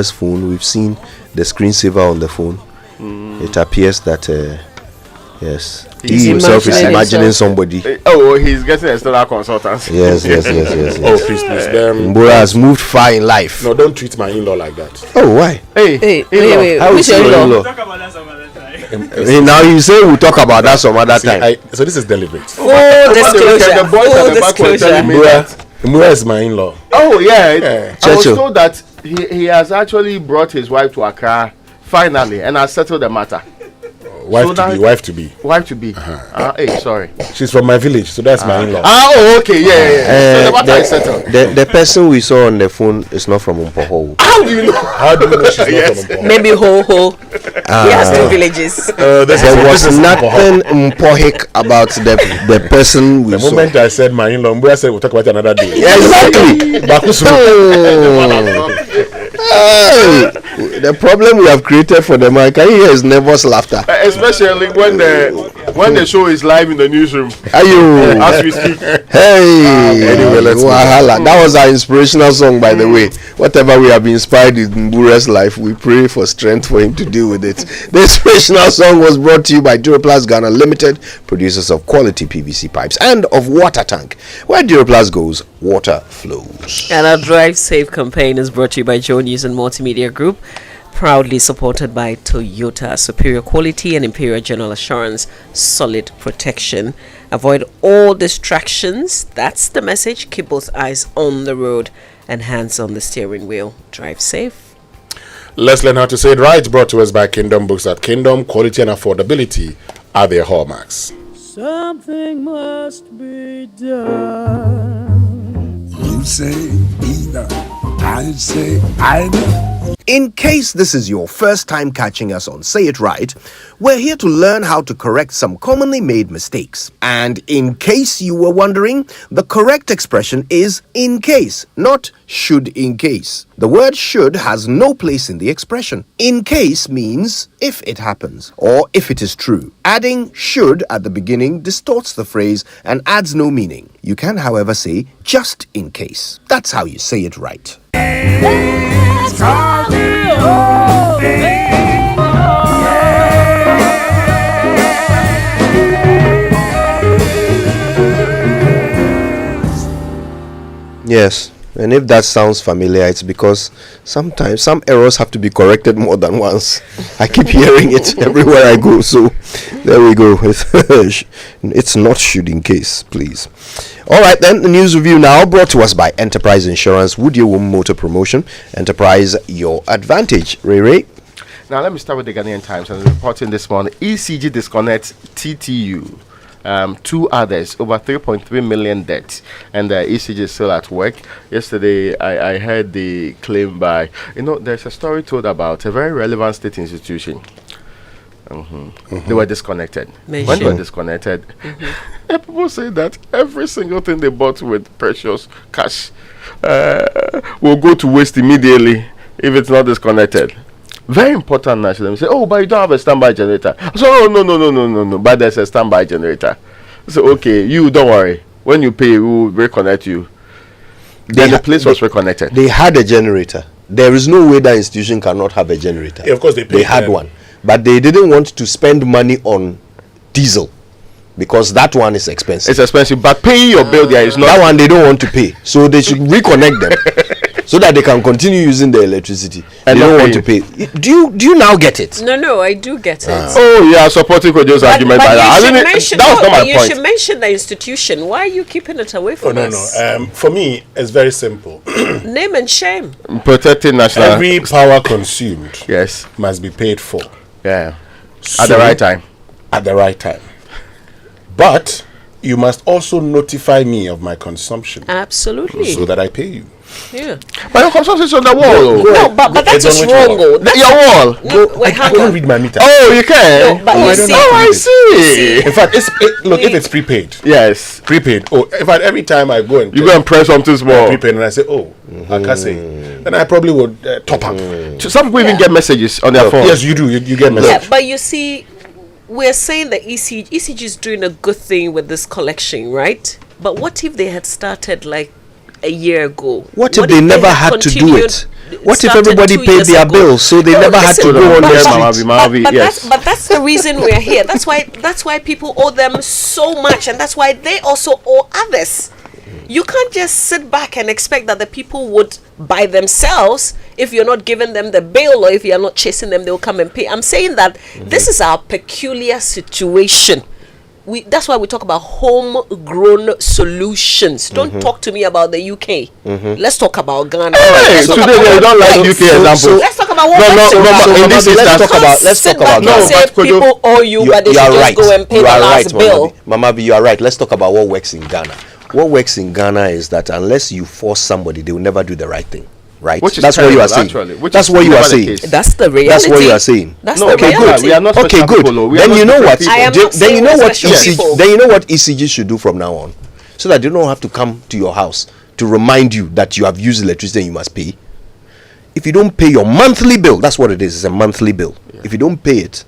phone, we've seen the screensaver on the phone. It appears that yes, he himself is imagining somebody. Oh, he's getting external consultants. Yes. Oh, please. Mbura has moved far in life. No, don't treat my in-law like that. Oh, why? Wait. How is your in-law? Talk about that some other Now time. you say we'll talk about that some other time. So this is deliberate. Disclosure. The boys at the back were telling me that. Mbura is my in-law. Oh yeah. I was Churchill. told that he has actually brought his wife to Accra finally and has settled the matter. Wife to be. Hey, sorry. She's from my village, so that's my in-law. Okay, yeah. So the matter is settled. The person we saw on the phone is not from Umpoho. How do you know? She's not from Mpoho? Maybe ho. He has 2 villages. There was nothing Mpohic about the person we The saw. moment I said my in-law, Mbura said we'll talk about it another day. Exactly. Hey, the problem we have created for the man, can you hear his nervous laughter? Especially when the show is live in the newsroom. As we speak. Hey, anyway, let's Wahala. That was our inspirational song, by the way. Whatever we have been inspired in Mbura's life, we pray for strength for him to deal with it. The inspirational song was brought to you by Duroplast Ghana Limited, producers of quality PVC pipes and of Water Tank. Where Duroplast goes, water flows. And our Drive Safe campaign is brought to you by Joe News and Multimedia Group, proudly supported by Toyota. Superior quality and imperial general assurance, solid protection. Avoid all distractions. That's the message. Keep both eyes on the road and hands on the steering wheel. Drive safe. Let's learn how to say it right. Brought to us by Kingdom Books. At Kingdom, quality and affordability are their hallmarks. Something must be done. You say either, I say either. In case this is your first time catching us on Say It Right, we're here to learn how to correct some commonly made mistakes. And in case you were wondering, the correct expression is in case, not should in case. The word should has no place in the expression. In case means if it happens or if it is true. Adding should at the beginning distorts the phrase and adds no meaning. You can, however, say just in case. That's how you say it right. Yes, and if that sounds familiar, it's because sometimes some errors have to be corrected more than once. I keep hearing it everywhere I go, so there we go. It's not should in case, please. All right, then, the news review now brought to us by Enterprise Insurance, Woodie Motor Promotion. Enterprise, your advantage. Ray. Now let me start with the Ghanaian Times and reporting this morning. ECG disconnects TTU. 2 others, over 3.3 million debt, and the ECG is still at work. Yesterday, I heard the claim by, there's a story told about a very relevant state institution. They were disconnected. When they were disconnected, people say that every single thing they bought with precious cash will go to waste immediately if it's not disconnected. Very important national. They say, but you don't have a standby generator. So, no. But there's a standby generator. So, okay, you don't worry. When you pay, we will reconnect you. Then the place was reconnected. They had a generator. There is no way that institution cannot have a generator. Yeah, of course, they had one. But they didn't want to spend money on diesel because that one is expensive. It's expensive, but paying your bill there is not. That one they don't want to pay. So they should reconnect them. So that they can continue using the electricity. And they don't want to pay. Do you now get it? No, I do get it. Oh, yeah, supporting Kojo's argument by that. That was not my point. You should mention the institution. Why are you keeping it away from us? No. For me, it's very simple. Name and shame. Protecting national. Every power consumed, yes, must be paid for. Yeah, so, at the right time. At the right time. But you must also notify me of my consumption. Absolutely. So that I pay you. Yeah. But your consumption is on the wall. No, but that's just wrong. Your wall. No, wait, I can't read my meter. Oh, you can. No, but I see. In fact, if it's prepaid. Yes. Prepaid. Oh, in fact, every time I go and you go and press something small. Prepaid, and I say, I can't say. Then I probably would top up. So some people even get messages on their phone. Yes, you do. You get messages. Yeah, but you see, we're saying that ECG is doing a good thing with this collection, right? But what if they had started like a year ago? What if they never had to do it? What if everybody paid their bills, so they never had to go on the streets? But that's the reason we're here. That's why people owe them so much, and that's why they also owe others. You can't just sit back and expect that the people would by themselves, if you're not giving them the bail or if you're not chasing them, they'll come and pay. I'm saying that this is our peculiar situation. That's why we talk about homegrown solutions. Don't talk to me about the UK. Let's talk about Ghana. Today they don't like UK example. Let's talk about what Let's talk about Ghana. People owe you, but they should just go and pay the last bill. Mamavi, you are right. Let's talk about what works in Ghana. What works in Ghana is that unless you force somebody, they will never do the right thing. Right? That's what you are saying. That's what you are saying. That's the reality. That's what you are saying. That's the reality. We are not okay, good. Then you know what? Then you know what ECG. Then you know what ECG should do from now on, so that they don't have to come to your house to remind you that you have used electricity and you must pay. If you don't pay your monthly bill, that's what it is. It's a monthly bill. If you don't pay it,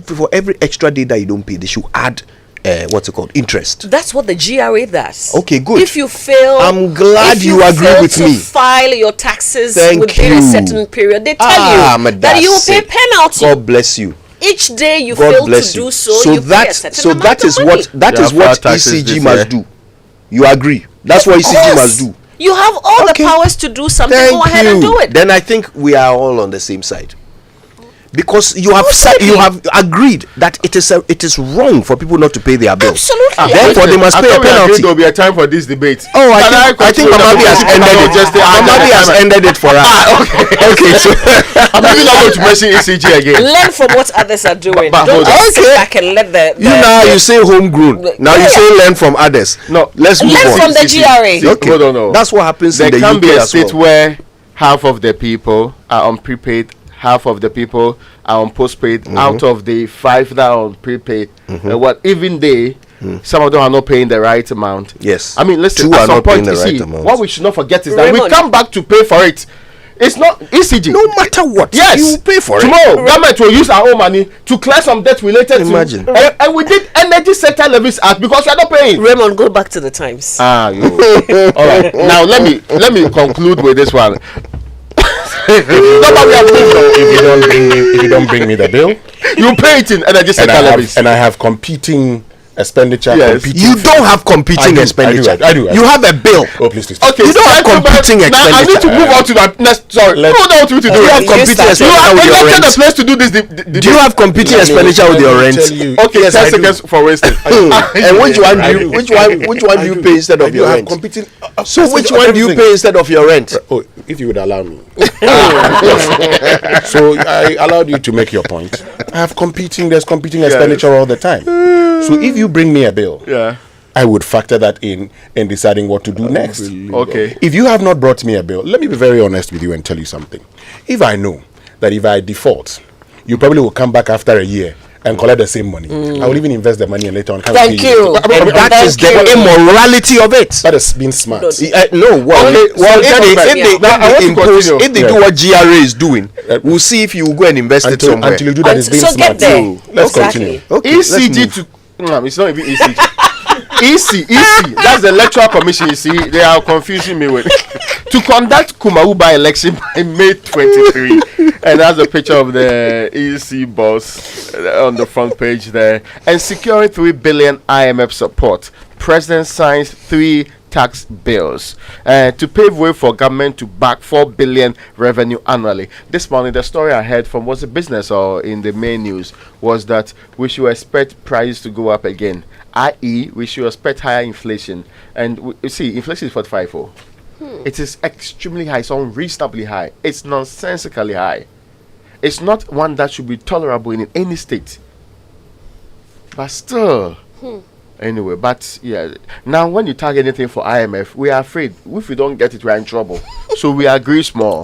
for every extra day that you don't pay, they should add what's it called? Interest. That's what the GRA does. Okay, good. If you fail, I'm glad you agree with me. File your taxes Thank within you. a certain period. They tell you that you will pay penalty. God bless you. Each day you God fail to bless do so, you pay a certain amount that is of money. what that is what ECG must do. You agree? That's what ECG must do. You have all the powers to do something. Go ahead and do it. Then I think we are all on the same side. Because you have agreed that it is wrong for people not to pay their bills. Absolutely. Therefore, they must pay a penalty. There will be a time for this debate. Oh, I think Mamavi has ended it. Mamavi has ended it for us. Okay. So I'm not going to mention ECG again. Learn from what others are doing. But Don't just sit back and let the you say homegrown. Now you say learn from others. No, let's move on. Learn from the GRA. Okay. Hold on, no. That's what happens in the UK There can be a as well. state where half of the people are on prepaid, half of the people are on postpaid. Out of the 5 that are on prepaid, some of them are not paying the right amount. Yes. I mean, listen, 2 at are some not point, paying the right amount. what we should not forget is that Raymond. we come back to pay for it. It's not ECG. No matter what, Yes, you pay for it. Tomorrow, government will use our own money to clear some debt related Imagine. to. And we did Energy Sector Levies Act because we are not paying. Raymond, go back to the Times. All right. Now let me conclude with this one. If you don't bring me the bill, you pay it in Energy Sector Levies. and I have competing expenditure. Yes. You don't have competing expenditure. I do. You have a bill. Oh, please. Okay, You don't have competing now I need to expenditure. move on to that next. Sorry, Let's- who don't want me to do You have it? competing You expenditure have with your elected the rent. place to do this. Do you have competing expenditure with your rent? Okay, Yes, 10 I do. seconds for Winston. And which one do you pay instead of your have rent? competing. So which one do you pay instead of your rent? Oh, if you would allow me. So I allowed you to make your point. There's competing expenditure all the time. So if you bring me a bill, Yeah. I would factor that in deciding what to do next. Okay. If you have not brought me a bill, let me be very honest with you and tell you something. If I know that if I default, you probably will come back after a year and collect the same money, I will even invest the money and later on come Thank pay you. And that is the immorality of it. That is being smart. Well, if they do what GRA is doing, we'll see if you go and invest it somewhere. Until you do that, it's being So smart. get there. Let's Exactly. continue. Okay, let's ECG move. to it's not even ECG. EC. That's the electoral commission. You see, they are confusing me with to conduct Kumauba election by May 23, and that's a picture of the EC boss on the front page there, and securing 3 billion IMF support. President signs 3 tax bills to pave way for government to back 4 billion revenue annually. This morning, the story I heard from was a business or in the main news was that we should expect prices to go up again, i.e., we should expect higher inflation. And you see, inflation is 45. It is extremely high, it's unreasonably high, it's nonsensically high. It's not one that should be tolerable in any state. But still. Anyway, but yeah, now when you tag anything for IMF, we are afraid if we don't get it, we are in trouble. So we agree small.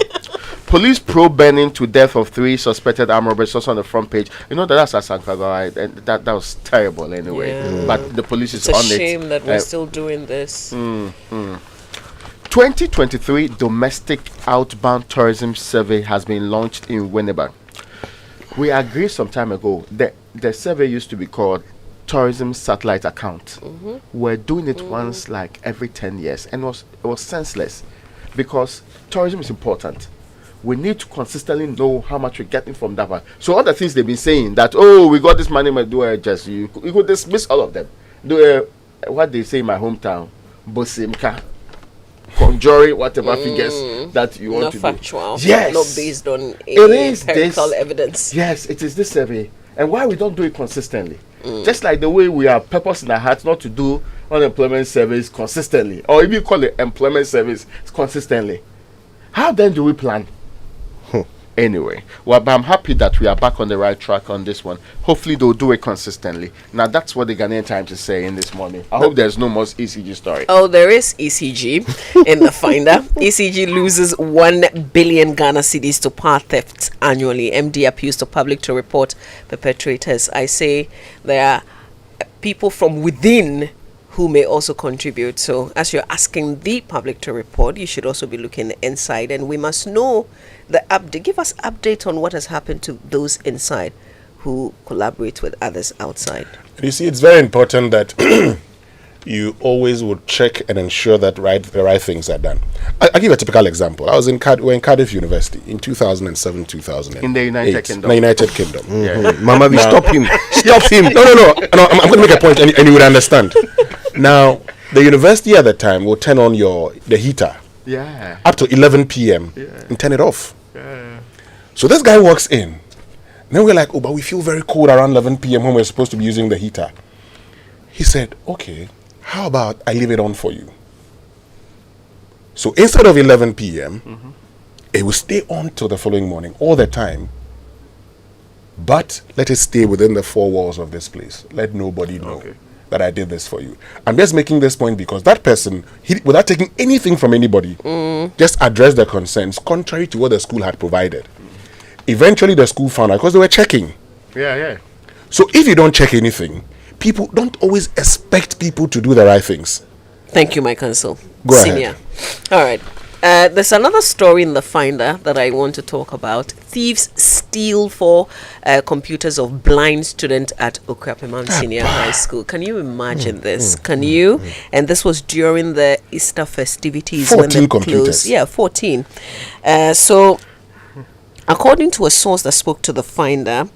Police probe burning to death of 3 suspected armed robbers, also on the front page. You know that's Acquah, and that was terrible anyway. Yeah. But the police is It's a on it. shame that we're still doing this. 2023 domestic outbound tourism survey has been launched in Winneba. We agreed some time ago that the survey used to be called tourism satellite account. We're doing it once like every 10 years, and it was senseless, because tourism is important. We need to consistently know how much we're getting from that one. So all the things they've been saying that, oh, we got this money, just you could dismiss all of them. Do what they say in my hometown, Bosimka, conjuring whatever figures that you want Not to factual. do. Yes, Not based on it is empirical this evidence. Yes, it is this survey. And why we don't do it consistently? Just like the way we have purpose in our hearts not to do unemployment service consistently, or if you call it employment service consistently. How then do we plan? Anyway, well, but I'm happy that we are back on the right track on this one. Hopefully they'll do it consistently. Now that's what the Ghanaian Times is saying this morning. I hope there's no more ECG story. Oh, there is ECG in the finder. ECG loses 1 billion Ghana cedis to power thefts annually. MD appeals to public to report perpetrators. I say there are people from within who may also contribute. So as you're asking the public to report, you should also be looking inside, and we must know the update. Give us update on what has happened to those inside who collaborate with others outside. You see, it's very important that you always would check and ensure that the right things are done. I'll give a typical example. I was we're in Cardiff University in 2007, 2008. In the United Kingdom. In the United Kingdom. Mamavi, stop him. Stop him. No, I'm going to make a point, and you would understand. Now, the university at the time will turn on the heater up to 11 p.m. and turn it off. So this guy walks in. And then we're like, oh, but we feel very cold around 11 p.m. when we're supposed to be using the heater. He said, okay, how about I leave it on for you? So instead of 11 p.m., it will stay on till the following morning all the time. But let it stay within the four walls of this place. Let nobody know that I did this for you. I'm just making this point because that person, without taking anything from anybody, just addressed the concerns contrary to what the school had provided. Eventually the school found out because they were checking. So if you don't check anything, people don't always expect people to do the right things. Thank you, my counsel. Go Senior. ahead. All right. There's another story in the finder that I want to talk about. Thieves steal 4 computers of blind student at Acquah Senior High School. Can you imagine this? Can you? And this was during the Easter festivities. 14 when they computers. closed. Yeah, 14. So, according to a source that spoke to the finder,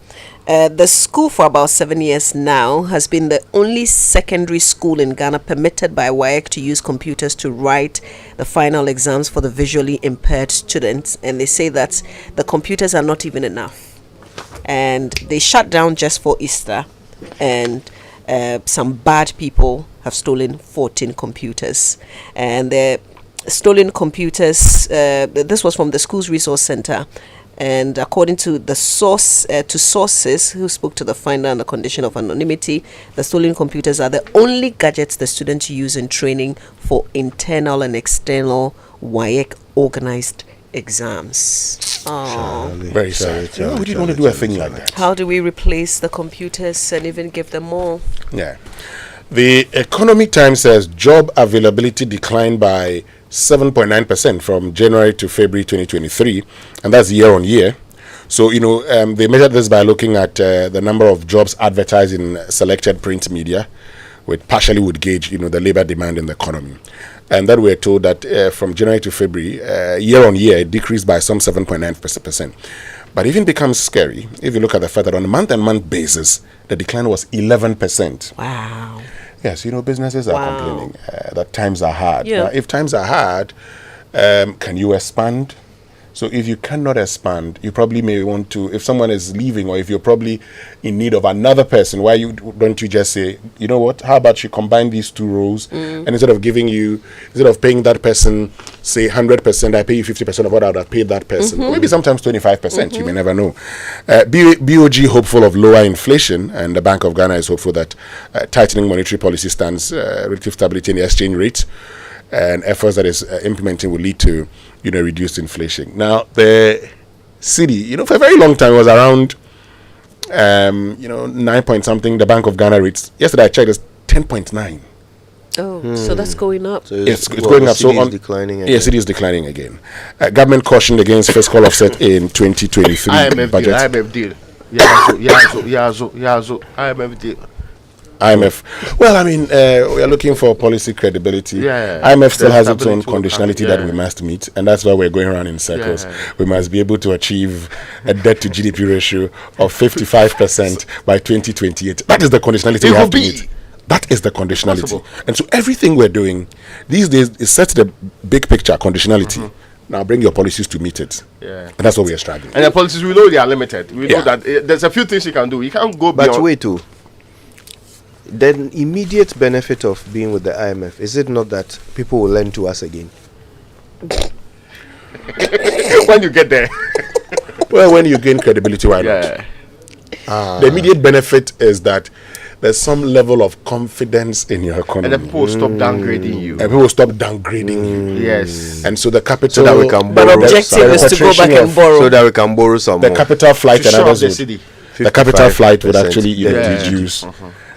the school for about 7 years now has been the only secondary school in Ghana permitted by WAEC to use computers to write the final exams for the visually impaired students. And they say that the computers are not even enough. And they shut down just for Easter. And some bad people have stolen 14 computers. And the stolen computers, this was from the school's resource center. And according to the sources who spoke to the finder on the condition of anonymity, the stolen computers are the only gadgets the students use in training for internal and external WAEC organized exams. Oh, very sad. We didn't want to do a thing like that. How do we replace the computers and even give them more? Yeah. The Economic Times says job availability declined by 7.9% from January to February 2023, and that's year on year. So, they measured this by looking at the number of jobs advertised in selected print media, which partially would gauge, the labor demand in the economy. And then we're told that from January to February, year on year, it decreased by some 7.9%. But it even becomes scary if you look at the fact that on a month-and-month basis, the decline was 11%. Wow. Yes, businesses are complaining that times are hard. Yeah. Now, if times are hard, can you expand? So if you cannot expand, you probably may want to, if someone is leaving or if you're probably in need of another person, don't you just say, you know what, how about you combine these two roles and instead of paying that person, say 100%, I pay you 50% of what I would have paid that person. Or maybe sometimes 25%, you may never know. BOG hopeful of lower inflation, and the Bank of Ghana is hopeful that tightening monetary policy stands relative stability in the exchange rate and efforts that is implementing will lead to reduced inflation. Now the city, for a very long time was around 9 point something. The Bank of Ghana rates yesterday I checked is 10.9. Oh, so that's going up. So it's going up. So declining again. Yes, it is declining again. Government cautioned against fiscal offset in 2023 IMF budget. deal. IMF deal. Yazo. IMF deal. IMF. Well, I mean, we are looking for policy credibility. IMF still has its own conditionality that we must meet, and that's why we're going around in circles. We must be able to achieve a debt to GDP ratio of 55% by 2028. That is the conditionality we have to meet. That is the conditionality. Possible. And so everything we're doing these days is set the big picture conditionality. Now bring your policies to meet it. And that's what we are striving. And the policies, we know they are limited. We know that there's a few things you can do. You can't go beyond. But wait, too. The immediate benefit of being with the IMF, is it not that people will lend to us again? When you get there. Well, when you gain credibility, why not? The immediate benefit is that there's some level of confidence in your economy. And the people will stop downgrading you. And people will stop downgrading you. Yes. And so the capital... So that we can borrow. But objective is to go back and borrow. So that we can borrow some the more. Capital flight and others the city. The capital flight would actually reduce.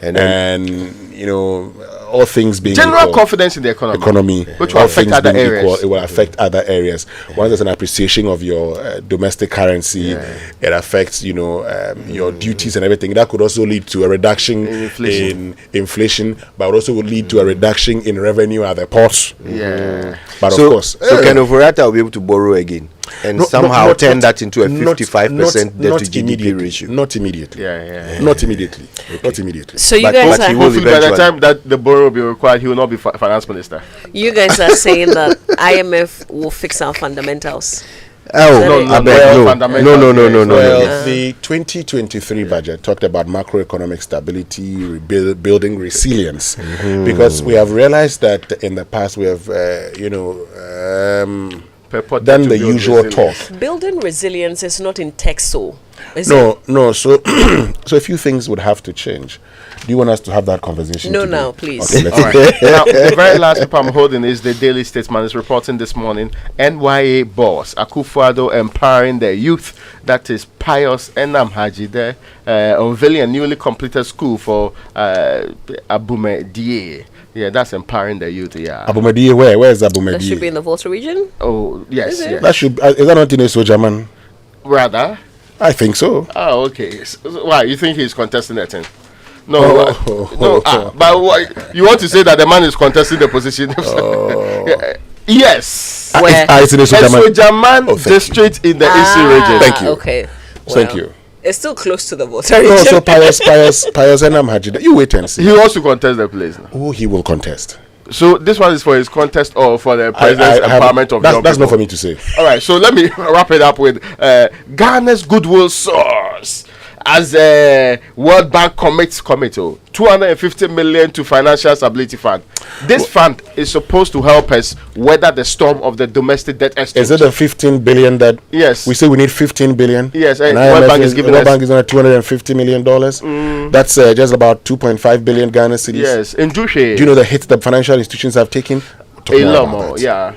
And you know, all things being general equal, confidence in the economy which will affect other areas. Equal, it will affect other areas. Once there's an appreciation of your domestic currency, it affects your duties and everything. That could also lead to a reduction in inflation, but also would lead to a reduction in revenue at the ports. But so, of course, so Ken Oforiatta will be able to borrow again and somehow turn that into a 55% debt to GDP ratio. Not immediately. Not immediately. Not immediately. So you guys are hopefully by the time that the borrow will be required, he will not be finance minister. You guys are saying that IMF will fix our fundamentals. No. No. The 2023 budget talked about macroeconomic stability, building resilience, because we have realized that in the past we have, done the usual talk. Building resilience is not in text, so no. So a few things would have to change. Do you want us to have that conversation? No, today? now, please. Okay, all right. Now, the very last paper I'm holding is the Daily Statesman is reporting this morning. NYA boss Acquah empowering the youth. That is Pius Enamhaji there, unveiling a newly completed school for Owusu-Aboagye. Yeah, that's empowering the youth. Yeah, Owusu-Aboagye, where is Owusu-Aboagye? That should be in the Volta region. Oh yes, yes. That should. Is that not in a soldier man? Rather, I think so. Oh, okay. So, why you think he's contesting that thing? No, but what, you want to say that the man is contesting the position? Yes. It's in a soldier man district in the AC region. Thank you. Okay. Well, thank you. It's still close to the Volta region. No, so Pius Enamhaji, you wait and see. He wants to contest the place now. Oh, he will contest. So this one is for his contest or for the president's empowerment of young people? That's not for me to say. All right, so let me wrap it up with Ghana's goodwill source. As a World Bank commits 250 million to Financial Stability Fund. This fund is supposed to help us weather the storm of the domestic debt exchange. Is it the 15 billion that we say we need 15 billion? Yes, and World Bank is giving World Bank is on $250 million. That's just about 2.5 billion Ghana cedis. Yes, in do you know the hit the financial institutions have taken? A lot more, yeah.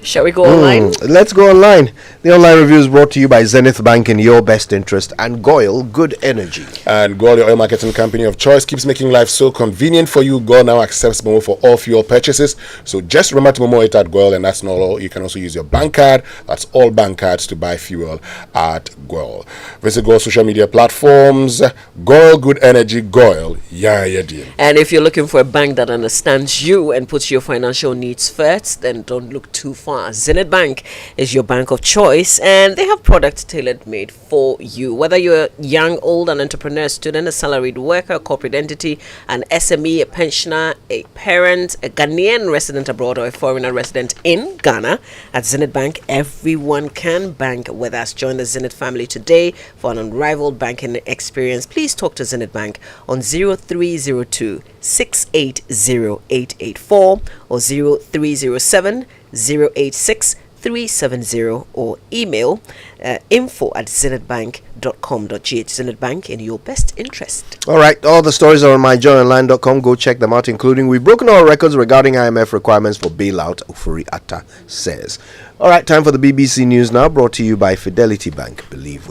Shall we go online? Let's go online. The online review is brought to you by Zenith Bank in your best interest and Goyle Good Energy. And Goyle, your oil marketing company of choice, keeps making life so convenient for you. Goyle now accepts Momo for all fuel purchases. So just remember to Momo it at Goyle, and that's not all. You can also use your bank card. That's all bank cards to buy fuel at Goyle. Visit Goyle social media platforms. Goyle Good Energy, Goyle. And if you're looking for a bank that understands you and puts your financial needs first, then don't look too far. Zenith Bank is your bank of choice, and they have products tailored made for you. Whether you're young, old, an entrepreneur, student, a salaried worker, a corporate entity, an SME, a pensioner, a parent, a Ghanaian resident abroad, or a foreigner resident in Ghana, at Zenith Bank, everyone can bank with us. Join the Zenith family today for an unrivaled banking experience. Please talk to Zenith Bank on 0302 680 884 or 0307 086 370 or email info@zenithbank.com.gh. Zenith Bank in your best interest. All right, all the stories are on myjoyonline.com. Go check them out, including we've broken all records regarding IMF requirements for bailout, Oforiatta says. All right, time for the BBC News now, brought to you by Fidelity Bank. Believe